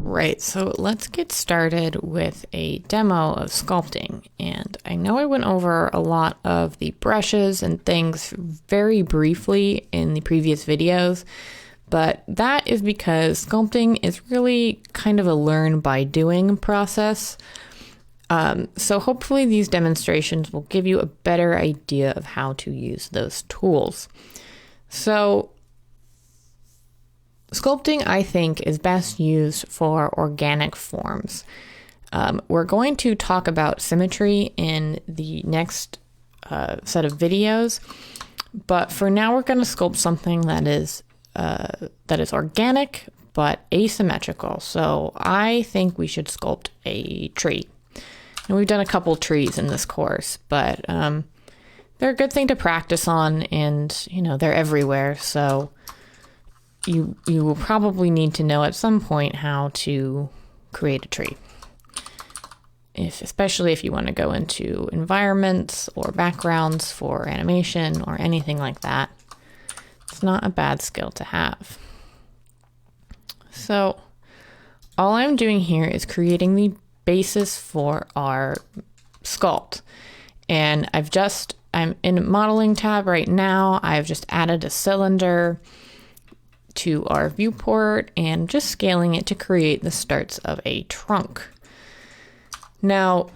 Right, so let's get started with a demo of sculpting. And I know I went over a lot of the brushes and things very briefly in the previous videos, but that is because sculpting is really kind of a learn by doing process. So hopefully these demonstrations will give you a better idea of how to use those tools. So sculpting, I think, is best used for organic forms. We're going to talk about symmetry in the next set of videos, but for now we're going to sculpt something that is organic but asymmetrical. So I think we should sculpt a tree. And we've done a couple trees in this course, but they're a good thing to practice on, and they're everywhere. So you will probably need to know at some point how to create a tree, especially if you want to go into environments or backgrounds for animation or anything like that. It's not a bad skill to have. So all I'm doing here is creating the basis for our sculpt, and I'm in modeling tab right now. I've just added a cylinder to our viewport and just scaling it to create the starts of a trunk. Now,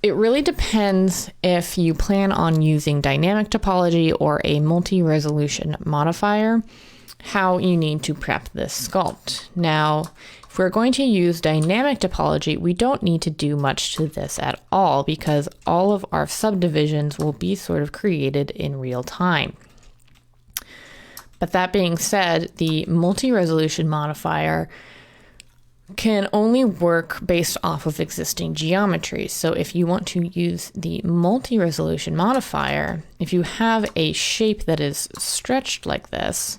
it really depends if you plan on using dynamic topology or a multi-resolution modifier, how you need to prep this sculpt. Now, if we're going to use dynamic topology, we don't need to do much to this at all because all of our subdivisions will be sort of created in real time. But that being said, the multi-resolution modifier can only work based off of existing geometries. So if you want to use the multi-resolution modifier, if you have a shape that is stretched like this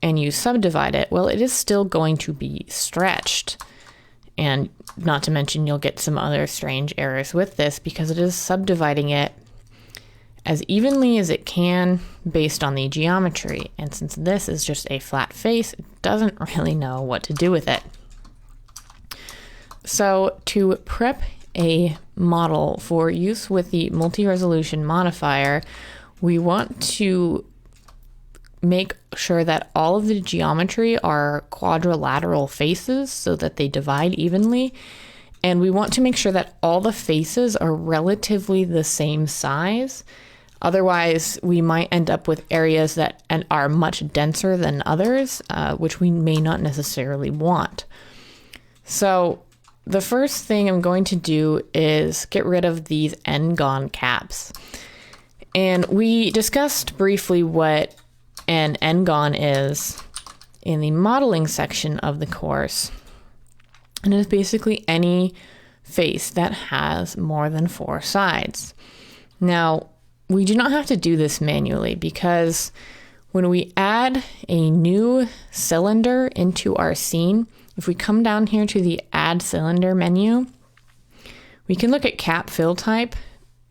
and you subdivide it, well, it is still going to be stretched. And not to mention, you'll get some other strange errors with this because it is subdividing it as evenly as it can based on the geometry. And since this is just a flat face, it doesn't really know what to do with it. So to prep a model for use with the multi-resolution modifier, we want to make sure that all of the geometry are quadrilateral faces so that they divide evenly. And we want to make sure that all the faces are relatively the same size. Otherwise, we might end up with areas that are much denser than others, which we may not necessarily want. So the first thing I'm going to do is get rid of these n-gon caps. And we discussed briefly what an n-gon is in the modeling section of the course. And it is basically any face that has more than 4 sides. Now, we do not have to do this manually because when we add a new cylinder into our scene, if we come down here to the Add Cylinder menu, we can look at cap fill type,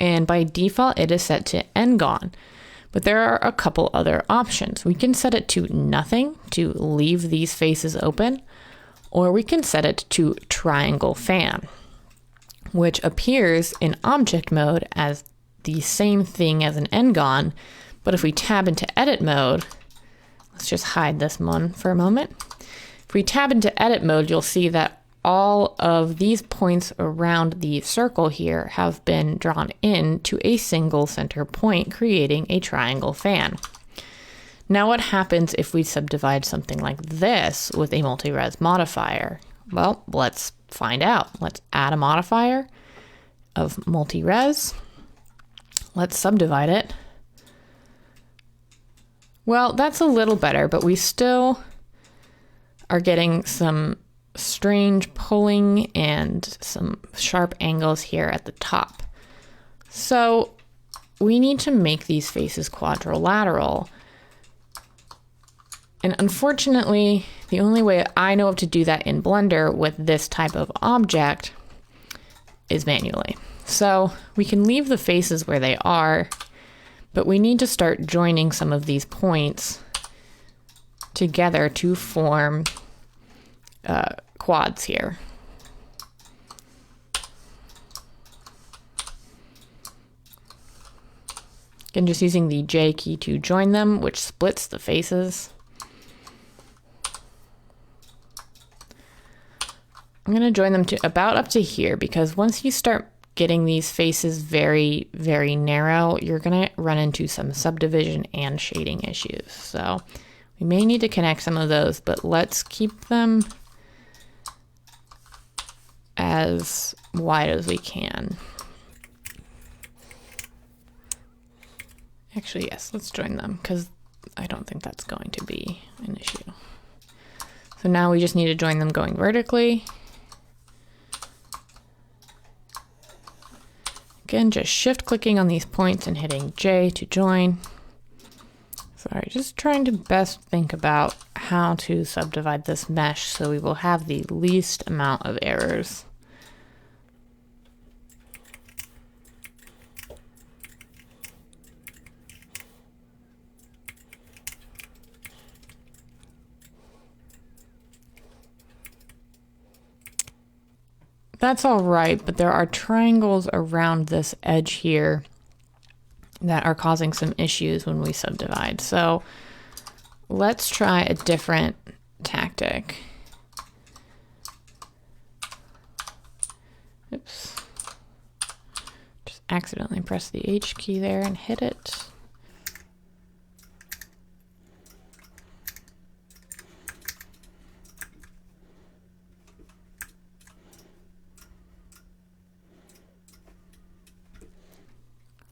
and by default it is set to n-gon. But there are a couple other options. We can set it to nothing to leave these faces open, or we can set it to triangle fan, which appears in object mode as the same thing as an n-gon, but if we tab into edit mode, let's just hide this one for a moment. If we tab into edit mode, you'll see that all of these points around the circle here have been drawn in to a single center point, creating a triangle fan. Now what happens if we subdivide something like this with a multi-res modifier? Well, let's find out. Let's add a modifier of multi-res. Let's subdivide it. Well, that's a little better, but we still are getting some strange pulling and some sharp angles here at the top. So we need to make these faces quadrilateral. And unfortunately, the only way I know of to do that in Blender with this type of object is manually. So we can leave the faces where they are, but we need to start joining some of these points together to form quads here. Again, just using the J key to join them, which splits the faces. I'm going to join them to about up to here, because once you start getting these faces very, very narrow, you're going to run into some subdivision and shading issues. So we may need to connect some of those, but let's keep them as wide as we can. Actually, yes, let's join them, because I don't think that's going to be an issue. So now we just need to join them going vertically. Again, just shift clicking on these points and hitting J to join. Sorry, just trying to best think about how to subdivide this mesh so we will have the least amount of errors. That's all right, but there are triangles around this edge here that are causing some issues when we subdivide. So let's try a different tactic. Oops. Just accidentally press the H key there and hit it.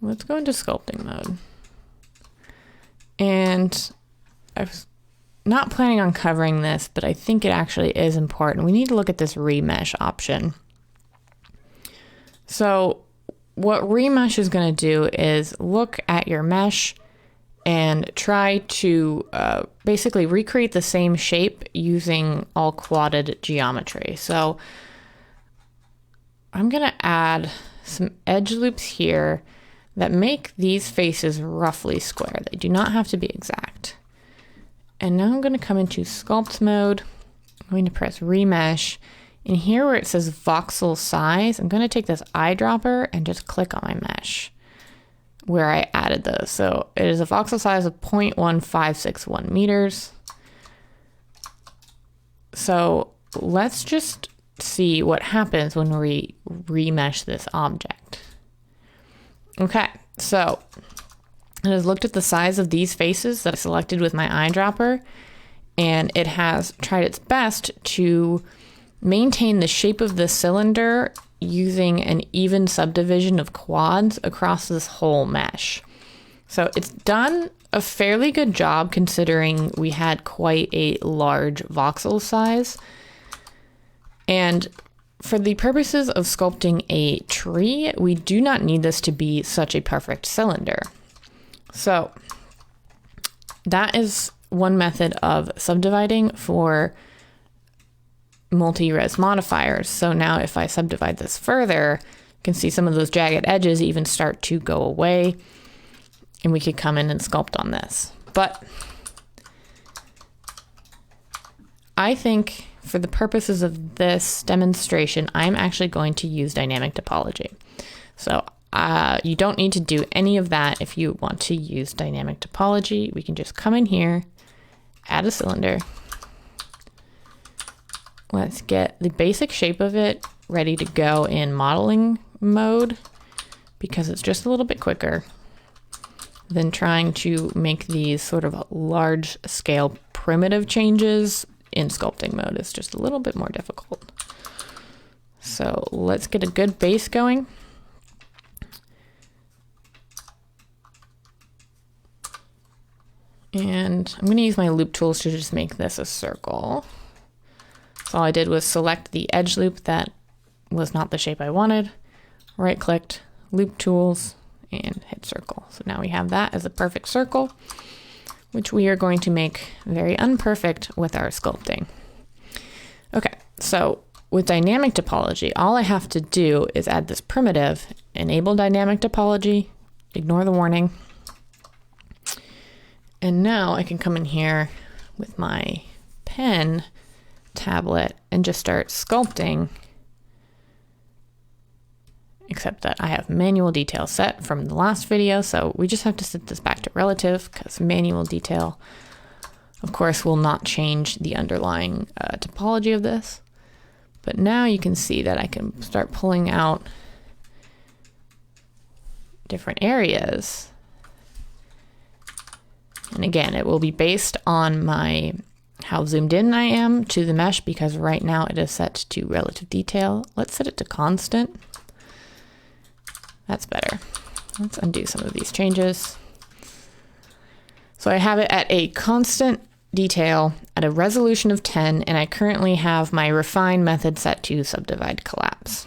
Let's go into sculpting mode. And I was not planning on covering this, but I think it actually is important. We need to look at this remesh option. So what remesh is going to do is look at your mesh and try to basically recreate the same shape using all quadded geometry. So I'm going to add some edge loops here that make these faces roughly square. They do not have to be exact. And now I'm going to come into sculpt mode. I'm going to press remesh. And here where it says voxel size, I'm going to take this eyedropper and just click on my mesh where I added those. So it is a voxel size of 0.1561 meters. So let's just see what happens when we remesh this object. Okay, so it has looked at the size of these faces that I selected with my eyedropper, and it has tried its best to maintain the shape of the cylinder using an even subdivision of quads across this whole mesh. So it's done a fairly good job considering we had quite a large voxel size. And for the purposes of sculpting a tree, we do not need this to be such a perfect cylinder. So that is one method of subdividing for multi-res modifiers. So now if I subdivide this further, you can see some of those jagged edges even start to go away, and we could come in and sculpt on this. But I think for the purposes of this demonstration, I'm actually going to use dynamic topology. So you don't need to do any of that if you want to use dynamic topology. We can just come in here, add a cylinder. Let's get the basic shape of it ready to go in modeling mode, because it's just a little bit quicker than trying to make these sort of large scale primitive changes in sculpting mode. Is just a little bit more difficult. So let's get a good base going. And I'm going to use my loop tools to just make this a circle. So all I did was select the edge loop that was not the shape I wanted, right clicked, loop tools, and hit circle. So now we have that as a perfect circle, which we are going to make very unperfect with our sculpting. Okay, so with dynamic topology, all I have to do is add this primitive, enable dynamic topology, ignore the warning. And now I can come in here with my pen tablet and just start sculpting, except that I have manual detail set from the last video, so we just have to set this back to relative because manual detail, of course, will not change the underlying topology of this. But now you can see that I can start pulling out different areas. And again, it will be based on how zoomed in I am to the mesh, because right now it is set to relative detail. Let's set it to constant. That's better. Let's undo some of these changes. So I have it at a constant detail at a resolution of 10, and I currently have my refine method set to subdivide collapse.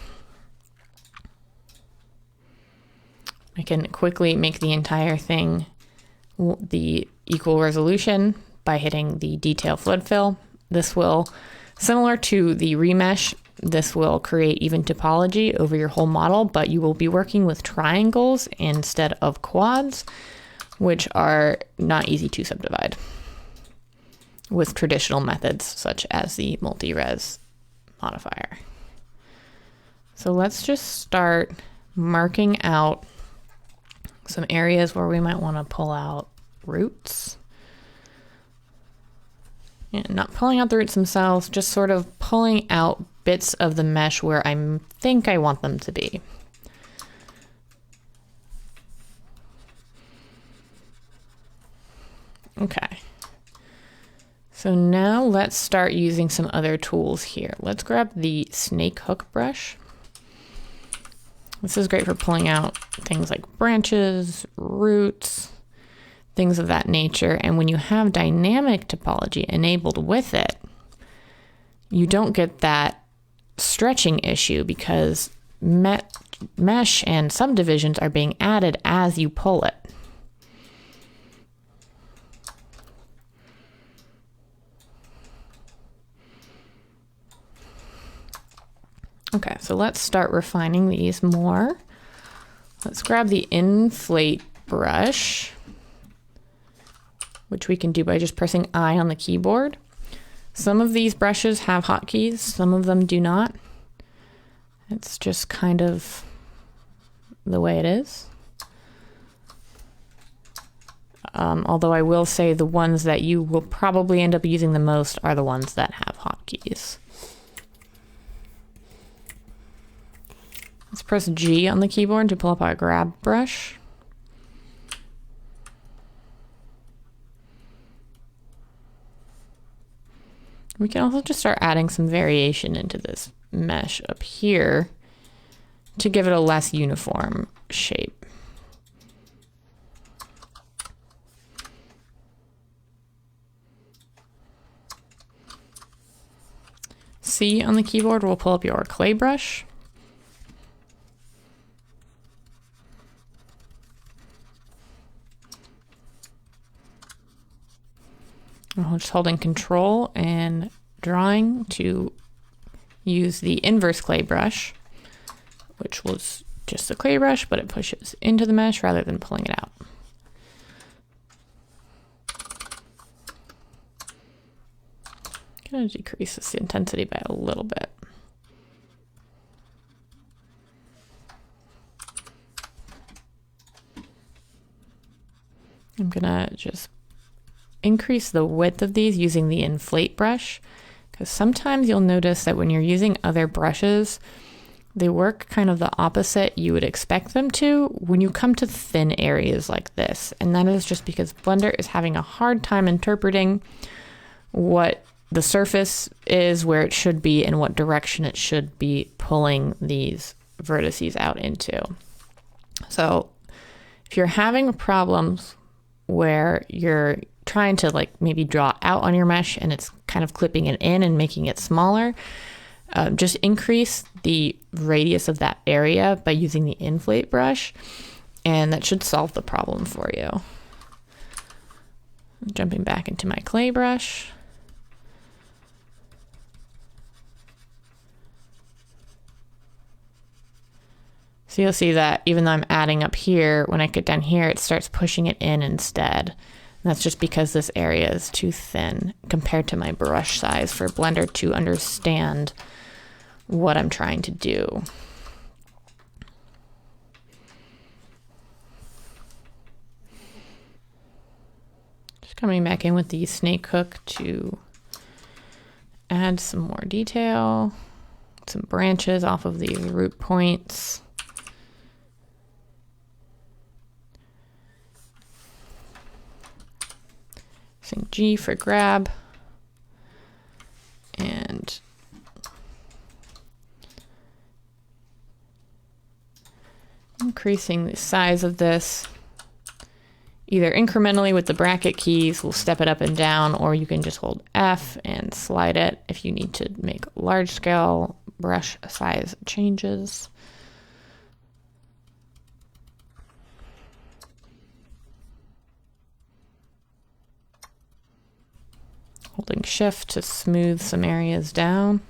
I can quickly make the entire thing the equal resolution by hitting the detail flood fill. This will, similar to the remesh, this will create even topology over your whole model, but you will be working with triangles instead of quads, which are not easy to subdivide with traditional methods such as the multi-res modifier. So let's just start marking out some areas where we might want to pull out roots. And not pulling out the roots themselves, just sort of pulling out bits of the mesh where I think I want them to be. Okay. So now let's start using some other tools here. Let's grab the snake hook brush. This is great for pulling out things like branches, roots, things of that nature. And when you have dynamic topology enabled with it, you don't get that stretching issue because mesh and subdivisions are being added as you pull it. Okay, so let's start refining these more. Let's grab the inflate brush, which we can do by just pressing I on the keyboard. Some of these brushes have hotkeys, some of them do not. It's just kind of the way it is. Although I will say the ones that you will probably end up using the most are the ones that have hotkeys. Let's press G on the keyboard to pull up our grab brush. We can also just start adding some variation into this mesh up here to give it a less uniform shape. C on the keyboard will pull up your clay brush. I'm just holding Control and drawing to use the inverse clay brush, which was just a clay brush, but it pushes into the mesh rather than pulling it out. I'm going to decrease this intensity by a little bit. I'm going to just increase the width of these using the inflate brush, because sometimes you'll notice that when you're using other brushes, they work kind of the opposite you would expect them to when you come to thin areas like this. And that is just because Blender is having a hard time interpreting what the surface is, where it should be, and what direction it should be pulling these vertices out into. So if you're having problems where you're trying to like maybe draw out on your mesh and it's kind of clipping it in and making it smaller, just increase the radius of that area by using the inflate brush, and that should solve the problem for you. Jumping back into my clay brush. So you'll see that even though I'm adding up here, when I get down here, it starts pushing it in instead. that's just because this area is too thin compared to my brush size for Blender to understand what I'm trying to do. Just coming back in with the snake hook to add some more detail, some branches off of these root points. Using G for grab, and increasing the size of this, either incrementally with the bracket keys, we'll step it up and down, or you can just hold F and slide it if you need to make large scale brush size changes. Holding Shift to smooth some areas down.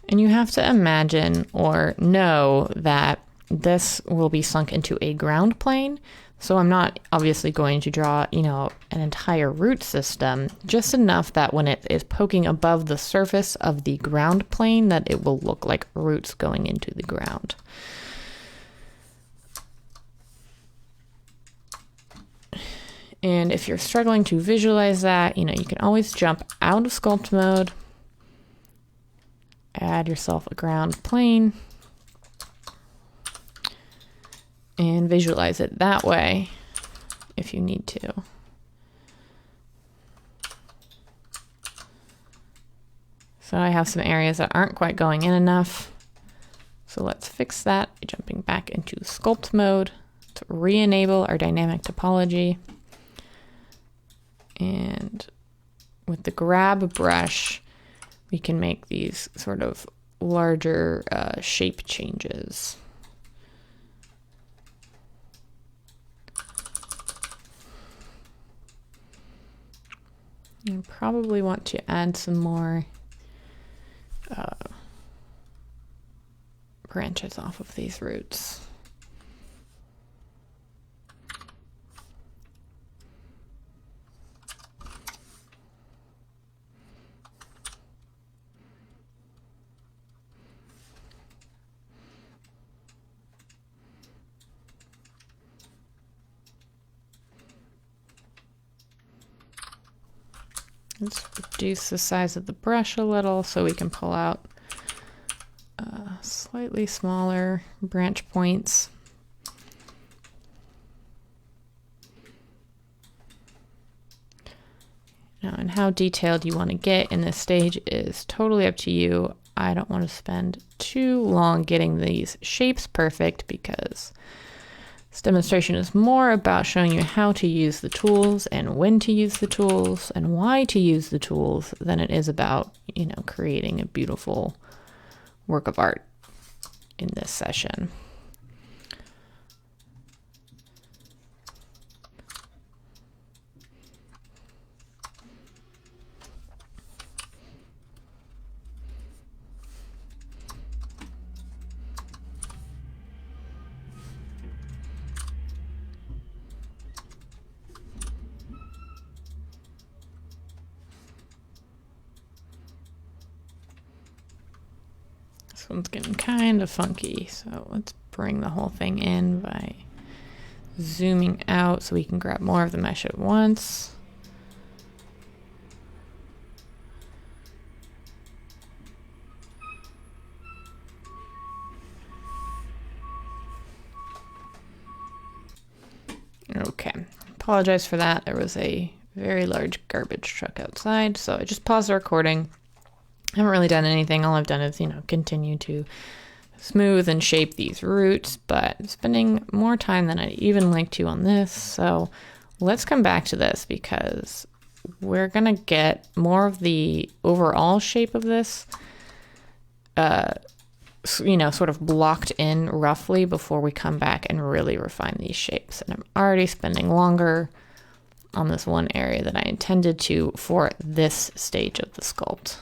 And you have to imagine or know that this will be sunk into a ground plane. So I'm not obviously going to draw, an entire root system, just enough that when it is poking above the surface of the ground plane, that it will look like roots going into the ground. And if you're struggling to visualize that, you can always jump out of sculpt mode, add yourself a ground plane, and visualize it that way if you need to. So I have some areas that aren't quite going in enough. So let's fix that by jumping back into sculpt mode to re-enable our dynamic topology. And with the grab brush, we can make these sort of larger shape changes. You probably want to add some more branches off of these roots. Let's reduce the size of the brush a little so we can pull out slightly smaller branch points. Now, and how detailed you want to get in this stage is totally up to you. I don't want to spend too long getting these shapes perfect because this demonstration is more about showing you how to use the tools and when to use the tools and why to use the tools than it is about, creating a beautiful work of art in this session. This one's getting kind of funky, so let's bring the whole thing in by zooming out so we can grab more of the mesh at once. Okay, apologize for that. There was a very large garbage truck outside, so I just paused the recording. I haven't really done anything. All I've done is, continue to smooth and shape these roots, but I'm spending more time than I'd even like to on this. So let's come back to this because we're going to get more of the overall shape of this, sort of blocked in roughly before we come back and really refine these shapes. And I'm already spending longer on this one area that I intended to for this stage of the sculpt.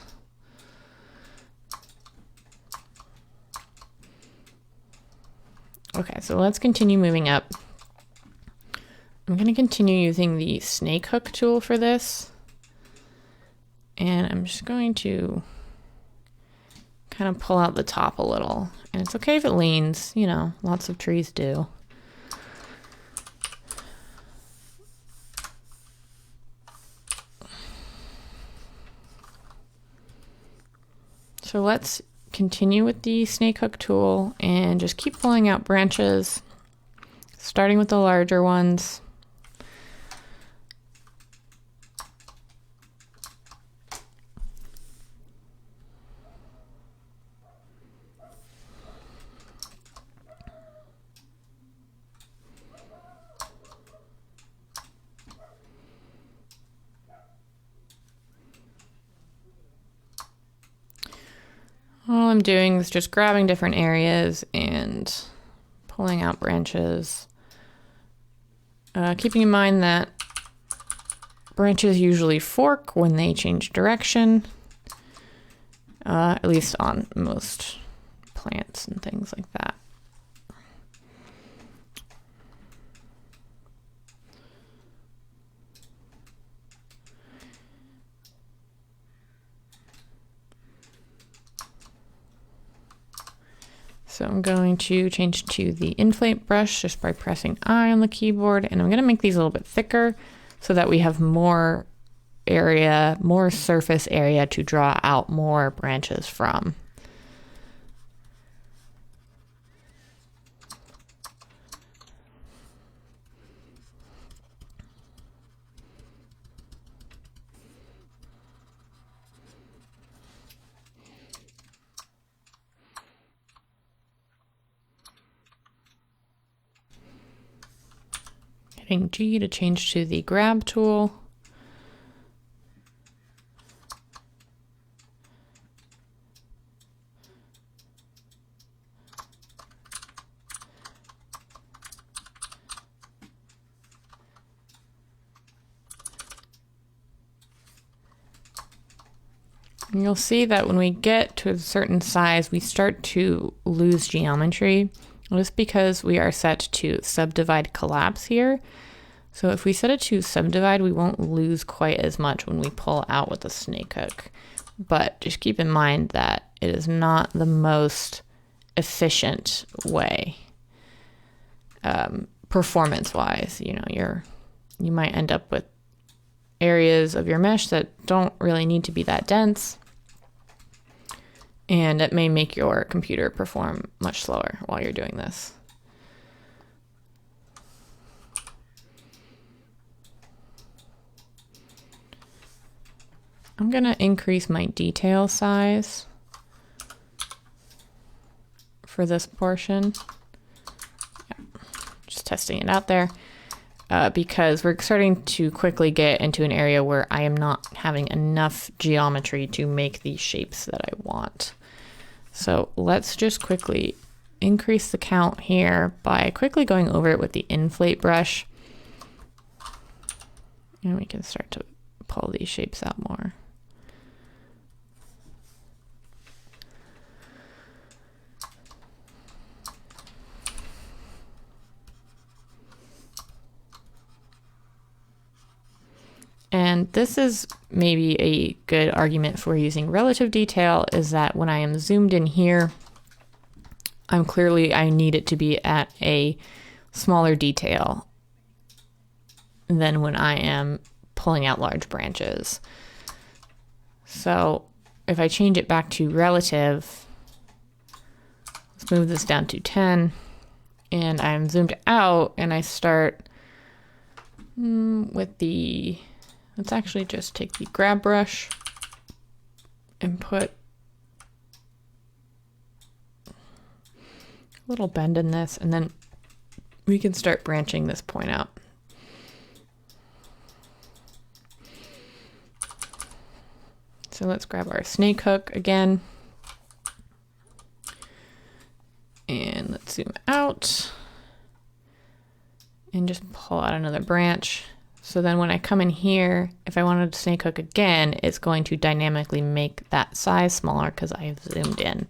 Okay, so let's continue moving up. I'm going to continue using the snake hook tool for this. And I'm just going to kind of pull out the top a little. And it's okay if it leans, you know, lots of trees do. So let's continue with the snake hook tool and just keep pulling out branches, starting with the larger ones. All I'm doing is just grabbing different areas and pulling out branches. Keeping in mind that branches usually fork when they change direction, at least on most plants and things like that. So I'm going to change to the inflate brush just by pressing I on the keyboard, and I'm going to make these a little bit thicker so that we have more area, more surface area to draw out more branches from. Hitting G to change to the grab tool. And you'll see that when we get to a certain size, we start to lose geometry. Just because we are set to subdivide collapse here. So if we set it to subdivide, we won't lose quite as much when we pull out with the snake hook. But just keep in mind that it is not the most efficient way, performance-wise. You know, you might end up with areas of your mesh that don't really need to be that dense. And it may make your computer perform much slower while you're doing this. I'm going to increase my detail size for this portion. Yeah, just testing it out there because we're starting to quickly get into an area where I am not having enough geometry to make the shapes that I want. So let's just quickly increase the count here by quickly going over it with the inflate brush. And we can start to pull these shapes out more. And this is maybe a good argument for using relative detail, is that when I am zoomed in here, I need it to be at a smaller detail than when I am pulling out large branches. So if I change it back to relative, let's move this down to 10, and I'm zoomed out and I start with the, let's actually just take the grab brush and put a little bend in this, and then we can start branching this point out. So let's grab our snake hook again. And let's zoom out and just pull out another branch. So then when I come in here, if I wanted to snake hook again, it's going to dynamically make that size smaller because I have zoomed in.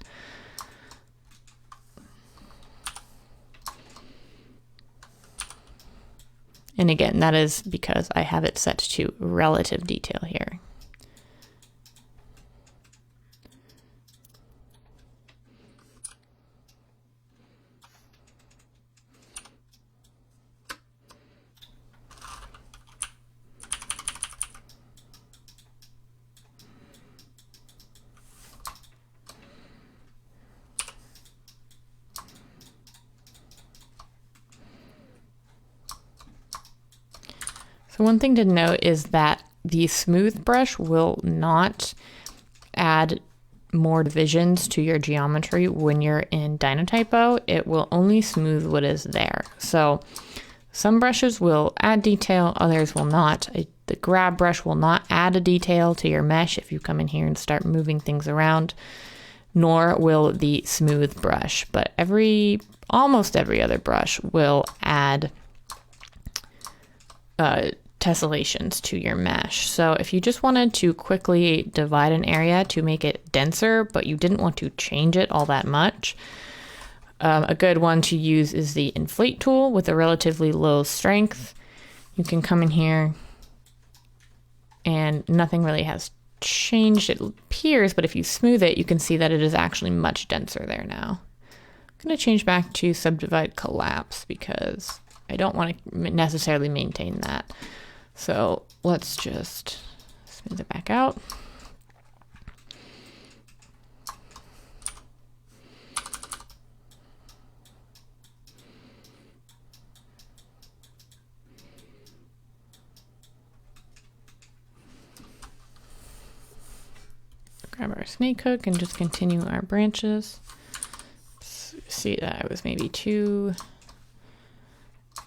And again, that is because I have it set to relative detail here. So one thing to note is that the smooth brush will not add more divisions to your geometry when you're in Dynatypo. It will only smooth what is there. So some brushes will add detail, others will not. The grab brush will not add a detail to your mesh if you come in here and start moving things around, nor will the smooth brush, but almost every other brush will add tessellations to your mesh. So if you just wanted to quickly divide an area to make it denser, but you didn't want to change it all that much, a good one to use is the inflate tool with a relatively low strength. You can come in here and nothing really has changed, it appears, but if you smooth it, you can see that it is actually much denser there now. I'm going to change back to subdivide collapse because I don't want to necessarily maintain that. So let's just smooth it back out. Grab our snake hook and just continue our branches. See that I was maybe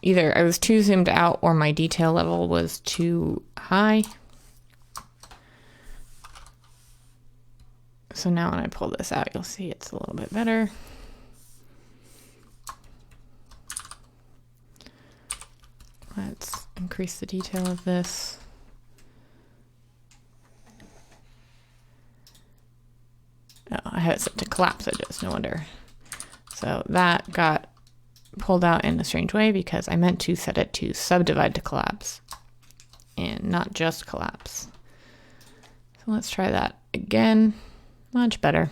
either I was too zoomed out or my detail level was too high. So now when I pull this out, you'll see it's a little bit better. Let's increase the detail of this. Oh, I had it set to collapse edges, no wonder. So that got pulled out in a strange way because I meant to set it to subdivide to collapse and not just collapse. So let's try that again. Much better.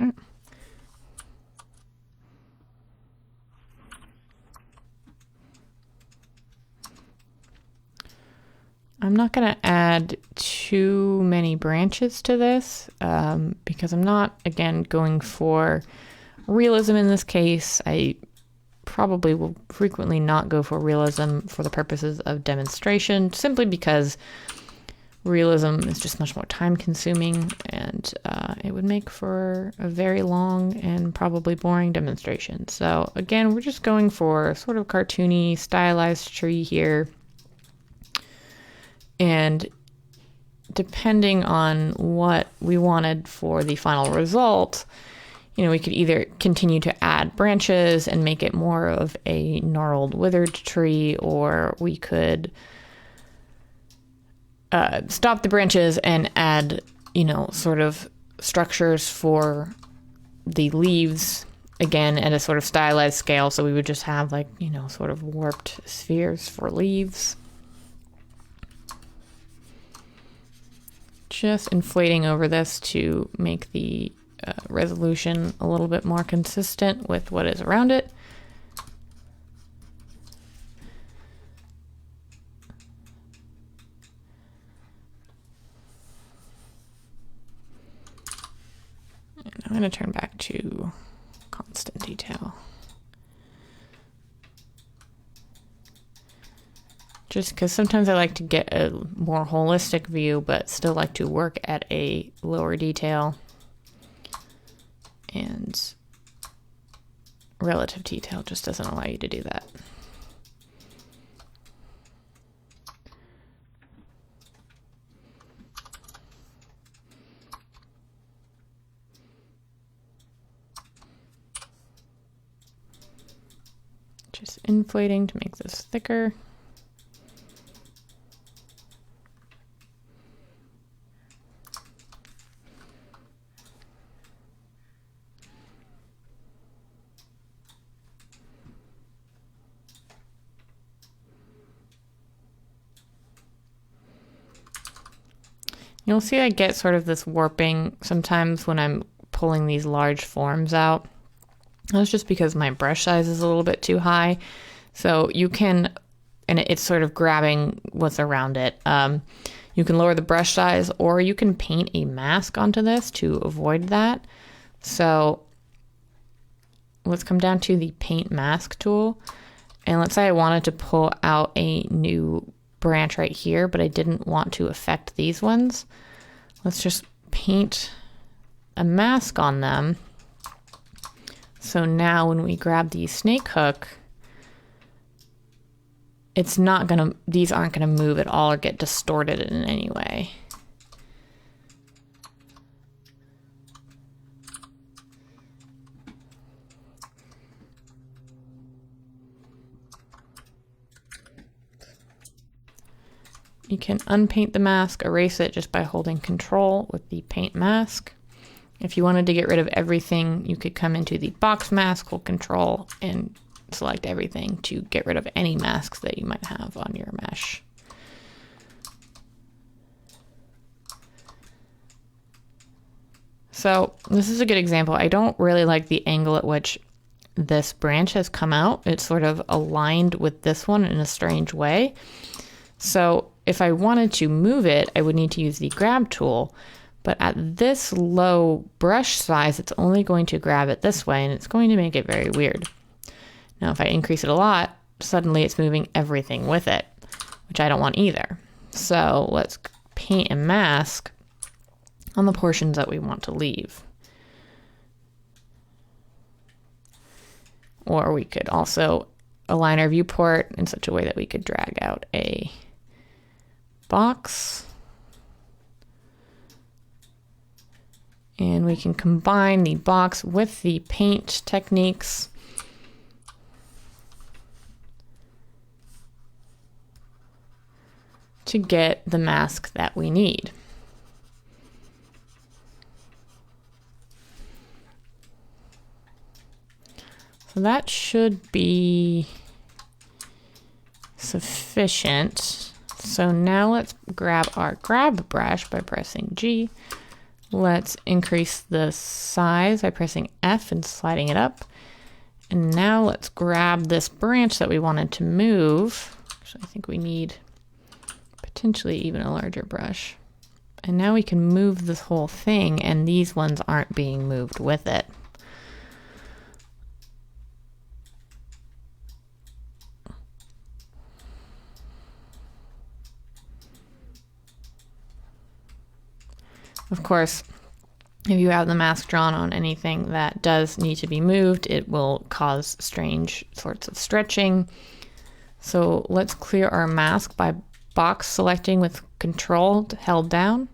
Okay. I'm not going to add too many branches to this because I'm not, again, going for realism in this case. I probably will frequently not go for realism for the purposes of demonstration, simply because realism is just much more time consuming and it would make for a very long and probably boring demonstration. So again, we're just going for sort of cartoony, stylized tree here. And depending on what we wanted for the final result, you know, we could either continue to add branches and make it more of a gnarled, withered tree, or we could stop the branches and add, you know, sort of structures for the leaves, again, at a sort of stylized scale. So we would just have, like, you know, sort of warped spheres for leaves. Just inflating over this to make the resolution a little bit more consistent with what is around it. And I'm going to turn back to constant detail. Just because sometimes I like to get a more holistic view, but still like to work at a lower detail. And relative detail just doesn't allow you to do that. inflating to make this thicker. You'll see I get sort of this warping sometimes when I'm pulling these large forms out. That's just because my brush size is a little bit too high. So you can, and it's sort of grabbing what's around it. You can lower the brush size, or you can paint a mask onto this to avoid that. So let's come down to the paint mask tool. And let's say I wanted to pull out a new branch right here, but I didn't want to affect these ones. Let's just paint a mask on them. So now when we grab the snake hook, it's not gonna, these aren't gonna move at all or get distorted in any way. You can unpaint the mask, erase it just by holding Control with the paint mask. If you wanted to get rid of everything, you could come into the box mask, hold Control, and select everything to get rid of any masks that you might have on your mesh. So this is a good example. I don't really like the angle at which this branch has come out. It's sort of aligned with this one in a strange way. So if I wanted to move it, I would need to use the grab tool. But at this low brush size, it's only going to grab it this way, and it's going to make it very weird. Now, if I increase it a lot, suddenly it's moving everything with it, which I don't want either. So let's paint and mask on the portions that we want to leave. Or we could also align our viewport in such a way that we could drag out a box. And we can combine the box with the paint techniques. To get the mask that we need. So that should be sufficient. So now let's grab our grab brush by pressing G. Let's increase the size by pressing F and sliding it up. And now let's grab this branch that we wanted to move. Actually, I think we need potentially even a larger brush. And now we can move this whole thing, and these ones aren't being moved with it. Of course, if you have the mask drawn on anything that does need to be moved, it will cause strange sorts of stretching. So let's clear our mask by box selecting with Control held down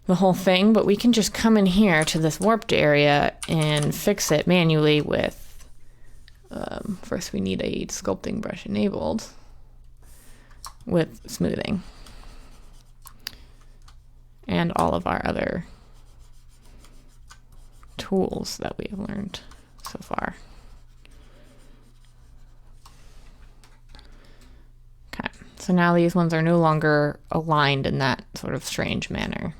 the whole thing, but we can just come in here to this warped area and fix it manually with, first we need a sculpting brush enabled with smoothing. And all of our other tools that we have learned so far. Okay, so now these ones are no longer aligned in that sort of strange manner.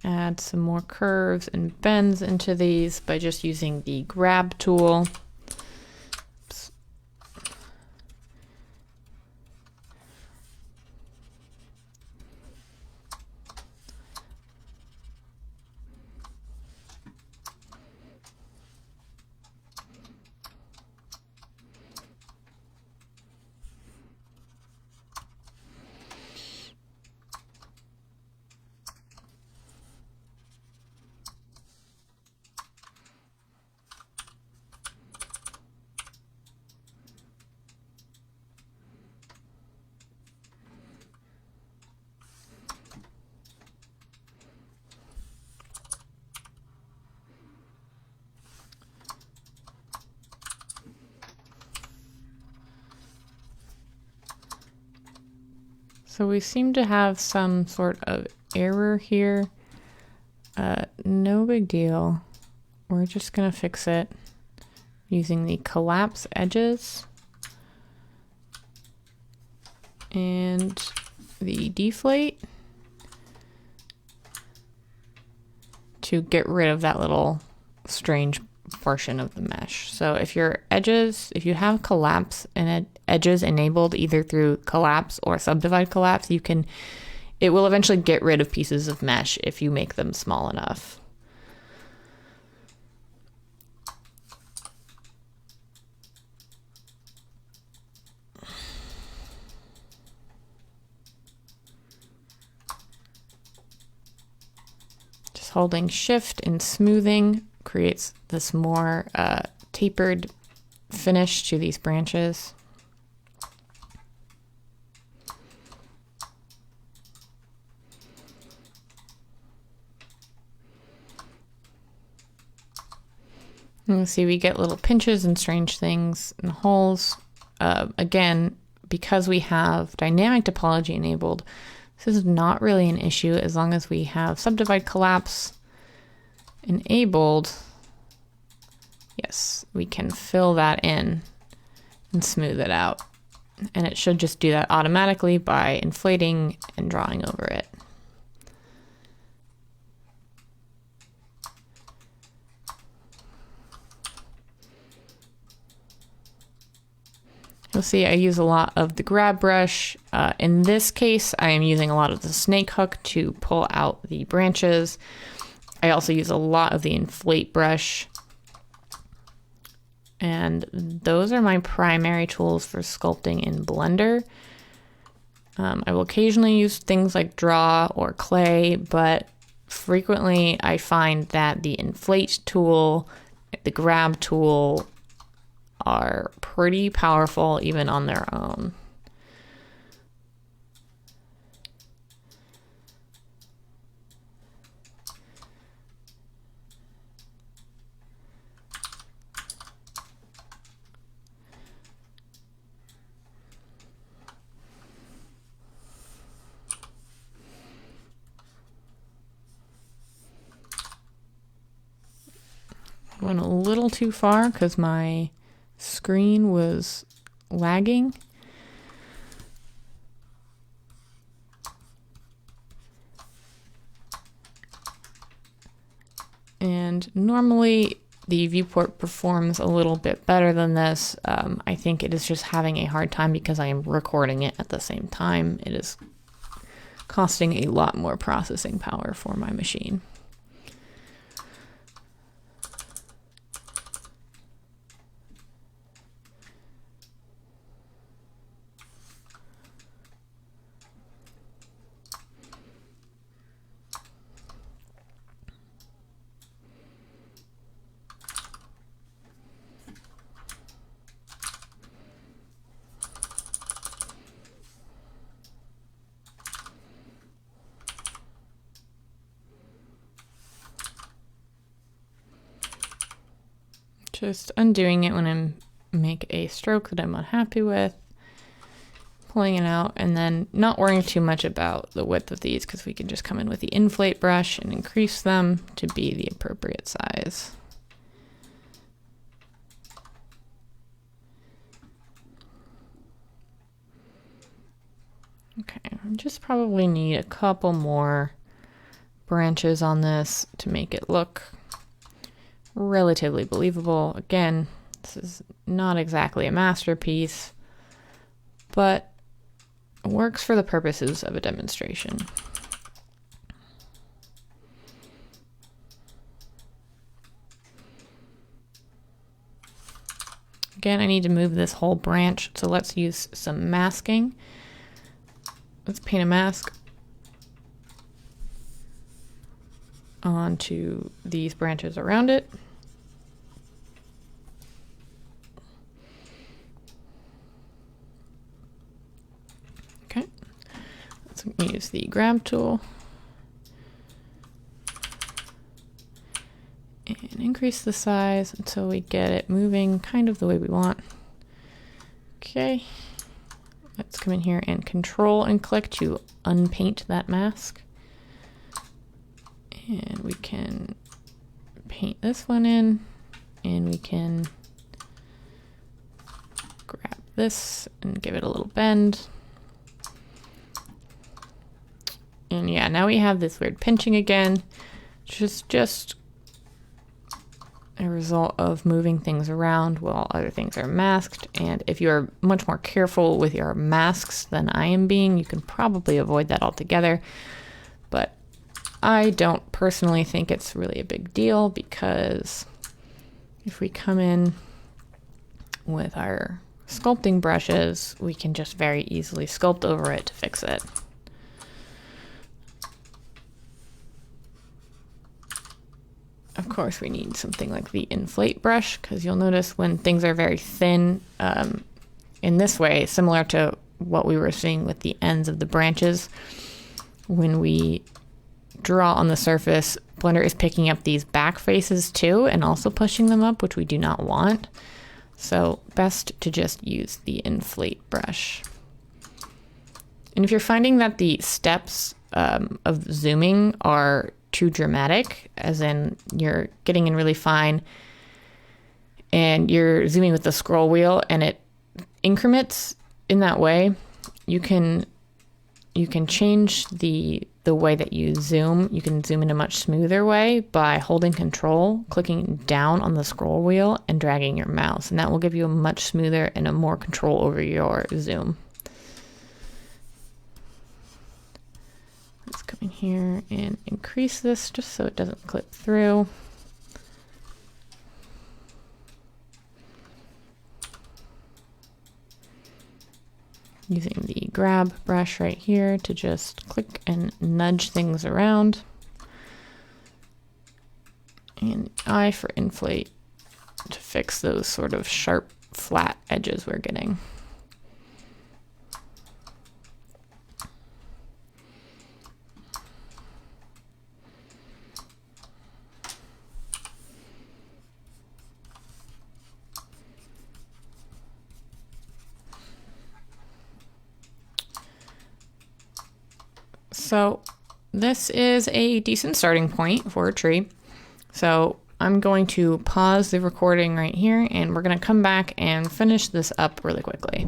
Add some more curves and bends into these by just using the grab tool. Oops. So we seem to have some sort of error here. No big deal. We're just gonna fix it using the collapse edges and the deflate to get rid of that little strange portion of the mesh. So if your edges, if you have collapse and edges enabled either through collapse or subdivide collapse, it will eventually get rid of pieces of mesh if you make them small enough. Just holding shift and smoothing creates this more tapered finish to these branches. You see we get little pinches and strange things and holes. Again, because we have dynamic topology enabled, this is not really an issue as long as we have subdivide collapse enabled. Yes, we can fill that in and smooth it out. And it should just do that automatically by inflating and drawing over it. You'll see I use a lot of the grab brush. In this case, I am using a lot of the snake hook to pull out the branches. I also use a lot of the inflate brush. And those are my primary tools for sculpting in Blender. I will occasionally use things like draw or clay, but frequently I find that the inflate tool, the grab tool, are pretty powerful even on their own. Went a little too far because my screen was lagging. And normally the viewport performs a little bit better than this. I think it is just having a hard time because I am recording it at the same time. It is costing a lot more processing power for my machine. Just undoing it when I make a stroke that I'm unhappy with, pulling it out, and then not worrying too much about the width of these because we can just come in with the inflate brush and increase them to be the appropriate size. Okay, I just probably need a couple more branches on this to make it look relatively believable. Again, this is not exactly a masterpiece, but works for the purposes of a demonstration. Again, I need to move this whole branch, so let's use some masking. Let's paint a mask onto these branches around it. Okay, let's use the grab tool and increase the size until we get it moving kind of the way we want. Okay, let's Let's come in here and control and click to unpaint that mask. And we can paint this one in, and we can grab this and give it a little bend. And yeah, now we have this weird pinching again, which is just a result of moving things around while other things are masked. And if you're much more careful with your masks than I am being, you can probably avoid that altogether. But I don't personally think it's really a big deal, because if we come in with our sculpting brushes, we can just very easily sculpt over it to fix it. Of course, we need something like the inflate brush, because you'll notice when things are very thin, in this way, similar to what we were seeing with the ends of the branches, when we draw on the surface, Blender is picking up these back faces too and also pushing them up, which we do not want. So best to just use the inflate brush. And if you're finding that the steps of zooming are too dramatic, as in you're getting in really fine and you're zooming with the scroll wheel and it increments in that way, you can change the way that you zoom. You can zoom in a much smoother way by holding control, clicking down on the scroll wheel and dragging your mouse, and that will give you a much smoother and a more control over your zoom. Let's come in here and increase this just so it doesn't clip through. Using the grab brush right here to just click and nudge things around. And I for inflate to fix those sort of sharp, flat edges we're getting. So this is a decent starting point for a tree. So I'm going to pause the recording right here, and we're going to come back and finish this up really quickly.